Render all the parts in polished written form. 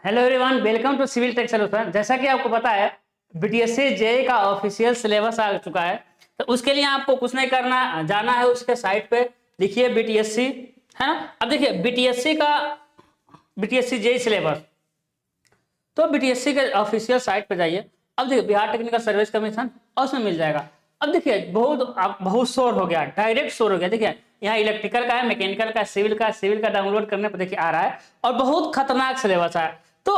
Hello everyone, welcome to civil tech solution. जैसा कि आपको पता है बीटीएससी जेईई का ऑफिशियल सिलेबस आ चुका है। तो उसके लिए आपको कुछ नहीं करना, जाना है उसके साइट पे, लिखिए बीटीएससी, है ना। अब देखिए बीटीएससी जेईई सिलेबस, तो बीटीएससी के ऑफिशियल साइट पे जाइए। अब देखिए बिहार टेक्निकल सर्विस कमीशन, और उसमें मिल जाएगा। अब देखिए बहुत शोर हो गया, डायरेक्ट शोर हो गया। देखिए यहाँ इलेक्ट्रिकल का है, मैकेनिकल का, सिविल का डाउनलोड करने पर देखिए आ रहा है, और बहुत खतरनाक सिलेबस है। तो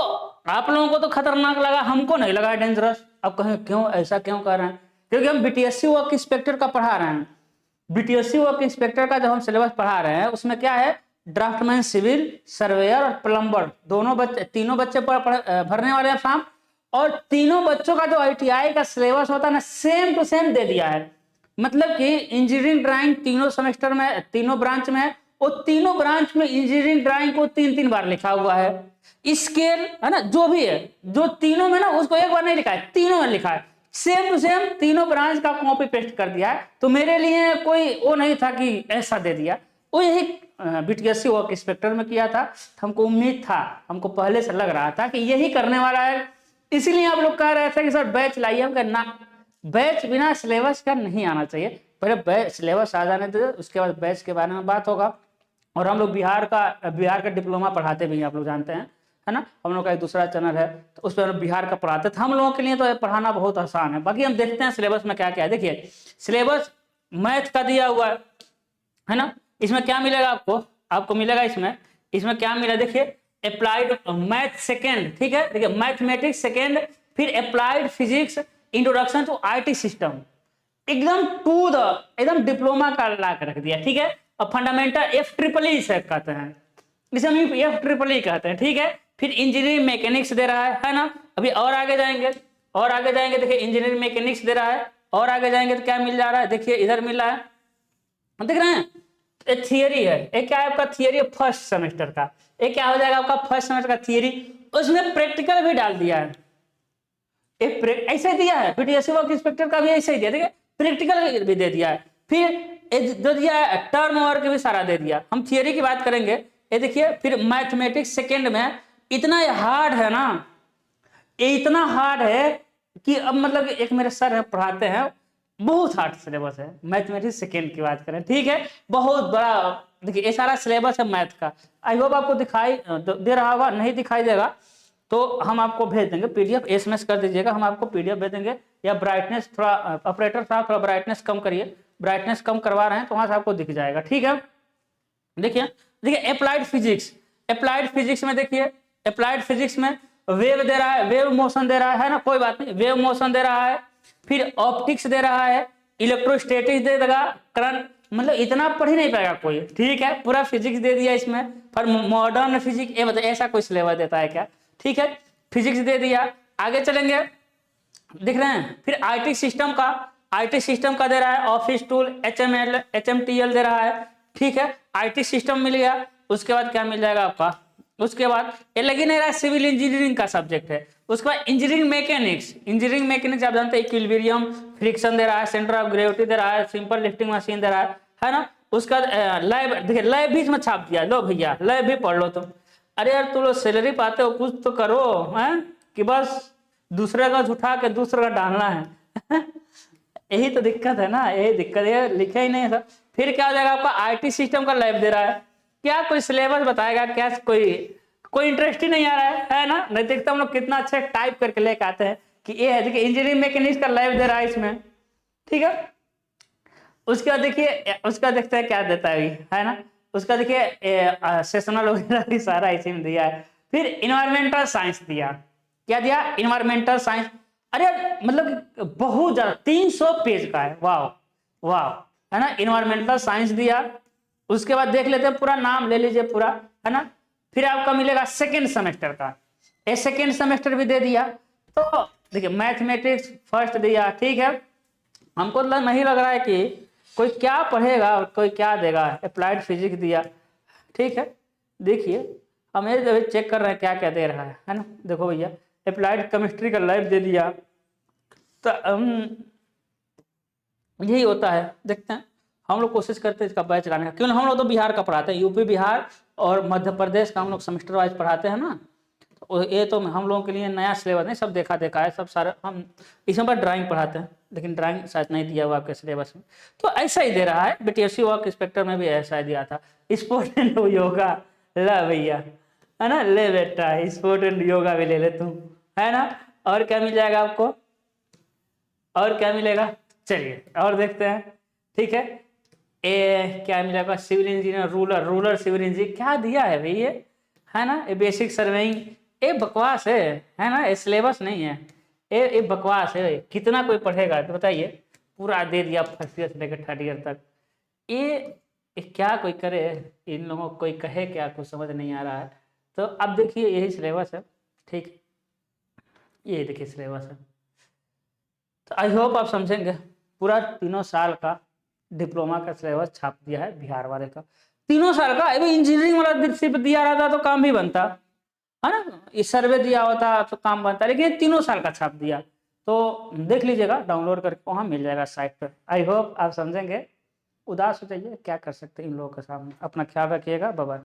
आप लोगों को तो खतरनाक लगा, हमको नहीं लगा डेंजरस। अब कहें क्यों, ऐसा क्यों कर रहे हैं? क्योंकि हम बीटीएससी वर्क इंस्पेक्टर का पढ़ा रहे हैं। बीटीएससी वर्क इंस्पेक्टर का जो हम सिलेबस पढ़ा रहे हैं उसमें क्या है, ड्राफ्टमैन, सिविल सर्वेयर और प्लम्बर, तीनों बच्चे भरने वाले हैं फॉर्म। और तीनों बच्चों का जो आईटीआई का सिलेबस होता है ना, सेम टू सेम दे दिया है। मतलब कि इंजीनियरिंग ड्राइंग तीनों सेमेस्टर में, तीनों ब्रांच में है, वो तीनों ब्रांच में इंजीनियरिंग ड्राइंग को 3-3 बार लिखा हुआ है। स्केल है ना, जो भी है, जो तीनों में ना, उसको एक बार नहीं लिखा है, तीनों में लिखा है। सेम टू सेम तीनों ब्रांच का कॉपी पेस्ट कर दिया है। तो मेरे लिए कोई वो नहीं था कि ऐसा दे दिया। वो यही बीटीएससी वर्क इंस्पेक्टर में किया था। हमको उम्मीद था, हमको पहले से लग रहा था कि यही करने वाला है। इसीलिए आप लोग कह रहे थे कि सर बैच लाइए। हम कह ना, बैच बिना सिलेबस का नहीं आना चाहिए। पहले बैच सिलेबस आ जाने दे, उसके बाद बैच के बारे में बात होगा। और हम लोग बिहार का डिप्लोमा पढ़ाते भी हैं, आप लोग जानते हैं, है ना। हम लोग का एक दूसरा चैनल है, तो उस पर बिहार का पढ़ाते थे। हम लोगों के लिए तो पढ़ाना बहुत आसान है। बाकी हम देखते हैं सिलेबस में क्या क्या है। देखिए सिलेबस मैथ का दिया हुआ है ना। इसमें क्या मिलेगा आपको मिलेगा इसमें क्या मिला, देखिए अप्लाइड मैथ सेकेंड, ठीक है। देखिए मैथमेटिक्स सेकेंड, फिर applied physics, introduction to IT system, एकदम डिप्लोमा का ला के रख दिया, ठीक है। और फंडामेंटल FEEE से कहते हैं, इसे हम FEEE कहते हैं, ठीक है। फिर इंजीनियरिंग मैकेनिक्स दे रहा है ना। अभी और आगे जाएंगे, देखिए इंजीनियरिंग मैकेनिक्स दे रहा है। और आगे जाएंगे तो क्या मिल जा रहा है, देखिए इधर मिल रहा है, देख रहे हैं। एक थियरी है, एक क्या है आपका थियरी है फर्स्ट सेमेस्टर का। एक क्या हो जाएगा आपका फर्स्ट सेमेस्टर का थियरी, उसमें प्रैक्टिकल भी डाल दिया है। ऐसे दिया है बीटीएससी वर्क इंस्पेक्टर का भी ऐसे ही दिया, देखिए प्रैक्टिकल भी दे दिया है। फिर जो दिया है टर्म वर्क भी सारा दे दिया। हम थियरी की बात करेंगे, ये देखिए। फिर मैथमेटिक्स सेकेंड में इतना हार्ड है ना, ये इतना हार्ड है कि अब मतलब एक मेरे सर है पढ़ाते हैं, बहुत हार्ड सिलेबस है। मैथमेटिक्स सेकेंड की बात करें, ठीक है, बहुत बड़ा। देखिए ये सारा सिलेबस है मैथ का। आई होप आपको दिखाई दे रहा होगा, नहीं दिखाई देगा तो हम आपको भेज देंगे पीडीएफ, एसएमएस कर दीजिएगा, हम आपको पीडीएफ भेज देंगे। या ब्राइटनेस थोड़ा, ऑपरेटर साहब थोड़ा ब्राइटनेस कम करिए, ब्राइटनेस कम करवा रहे हैं तो वहां से आपको दिख जाएगा, ठीक है। देखिए अप्लाइड फिजिक्स में देखिए, अप्लाइड फिजिक्स में वेव दे रहा है, वेव मोशन दे रहा है ना, कोई बात नहीं, वेव मोशन दे रहा है। फिर ऑप्टिक्स दे रहा है, इलेक्ट्रोस्टैटिक्स दे देगा, करंट, मतलब इतना पढ़ ही नहीं पाएगा कोई, ठीक है। पूरा फिजिक्स दे दिया इसमें। पर मॉडर्न फिजिक्स, ये बताइए ऐसा कोई सिलेबस देता है क्या, ठीक है। फिजिक्स दे दिया, आगे चलेंगे, दिख रहे हैं। फिर आईटी सिस्टम का दे रहा है, ऑफिस टूल, HMTL दे रहा है, ठीक है। आईटी सिस्टम मिल गया। उसके बाद क्या मिल जाएगा आपका, उसके बाद ये लगी नहीं रहा, सिविल इंजीनियरिंग का सब्जेक्ट है। उसके बाद इंजीनियरिंग मैकेनिक्स आप जानते हैं, इक्विलिब्रियम, फ्रिक्शन दे रहा है, सेंटर ऑफ ग्रेविटी दे रहा है, सिंपल लिफ्टिंग मशीन दे रहा है ना। उसका लैब, देखिए लैब भी इसमें छाप दिया, लो भैया लैब भी पढ़ लो तुम। अरे यार तुम लोग सैलरी पाते हो, कुछ तो करो, हैं कि बस दूसरे का उठा के दूसरे का डालना है। यही तो दिक्कत है ना, यही दिक्कत है, लिखे ही नहीं सर। फिर क्या हो जाएगा आपका, आईटी सिस्टम का लैब दे रहा है। क्या कोई सिलेबस बताएगा क्या, कोई इंटरेस्ट ही नहीं आ रहा है ना। नहीं देखता हम लोग कितना अच्छे टाइप करके लेके आते हैं कि ये है, देखिए इंजीनियरिंग मैकेनिक्स का लैब दे रहा है इसमें, ठीक है। उसके बाद देखिए, उसका देखते हैं क्या देता है अभी, है ना। उसका देखिए सेशनल वगैरह भी सारा इसी में दिया है। फिर इन्वायरमेंटल साइंस दिया, क्या दिया, इन्वायरमेंटल साइंस। अरे मतलब बहुत ज्यादा 300 पेज का है, वाह वाह, है ना। इन्वायरमेंटल साइंस दिया। उसके बाद देख लेते हैं, पूरा नाम ले लीजिए पूरा, है ना। फिर आपका मिलेगा सेकेंड सेमेस्टर का, ये सेकेंड सेमेस्टर भी दे दिया। तो देखिए मैथमेटिक्स फर्स्ट दिया, ठीक है। हमको नहीं लग रहा है कि कोई क्या पढ़ेगा और कोई क्या देगा। अप्लाइड फिजिक्स दिया, ठीक है। देखिए हम ये चेक कर रहे हैं क्या क्या दे रहा है ना। देखो भैया अप्लाइड केमिस्ट्री का लैब दे दिया। तो यही होता है, देखते हैं। हम लोग कोशिश करते हैं इसका बैच लाने का, क्यों हम लोग तो बिहार का पढ़ाते हैं, यूपी बिहार और मध्य प्रदेश का हम लोग सेमेस्टर वाइज पढ़ाते हैं ना। ये तो हम लोगों के लिए नया सिलेबस नहीं, सब देखा देखा है, सब सारा हम इसमें पर ड्राइंग पढ़ाते हैं, लेकिन ड्राइंग शायद नहीं दिया हुआ आपके सिलेबस में, तो ऐसा ही दे रहा है। बीटीएससी वर्क इंस्पेक्टर में भी ऐसा ही दिया था, स्पोर्ट एंड योगा। ला भैया, है ना, ले बेटा स्पोर्ट एंड योगा भी ले ले तुम, है ना। और क्या मिल जाएगा आपको, और क्या मिलेगा, चलिए और देखते हैं। ठीक है, क्या मिलेगा, civil engineer, rural civil engineer, क्या दिया है भाई ये, है ना, ये बेसिक सर्वेइंग, ये बकवास है ना, ये सिलेबस नहीं है, ये बकवास है, कितना कोई पढ़ेगा तो बताइए। पूरा दे दिया फर्स्ट ईयर से लेकर थर्ड ईयर तक, ये क्या कोई करे, इन लोगों को कोई कहे क्या, कुछ समझ नहीं आ रहा है। तो अब देखिए यही सिलेबस है, ठीक, ये देखिए सिलेबस है। तो आई होप आप समझेंगे, पूरा 3 साल का डिप्लोमा का सिलेबस छाप दिया है बिहार वाले का, 3 साल का। अभी इंजीनियरिंग वाला सिर्फ दिया रहता तो काम भी बनता, है ना, इस सर्वे दिया होता तो काम बनता, लेकिन ये 3 साल का छाप दिया। तो देख लीजिएगा, डाउनलोड करके वहाँ मिल जाएगा साइट पर। आई होप आप समझेंगे, उदास हो जाइए, क्या कर सकते हैं इन लोगों के सामने। अपना ख्याल रखिएगा, बाय बाय।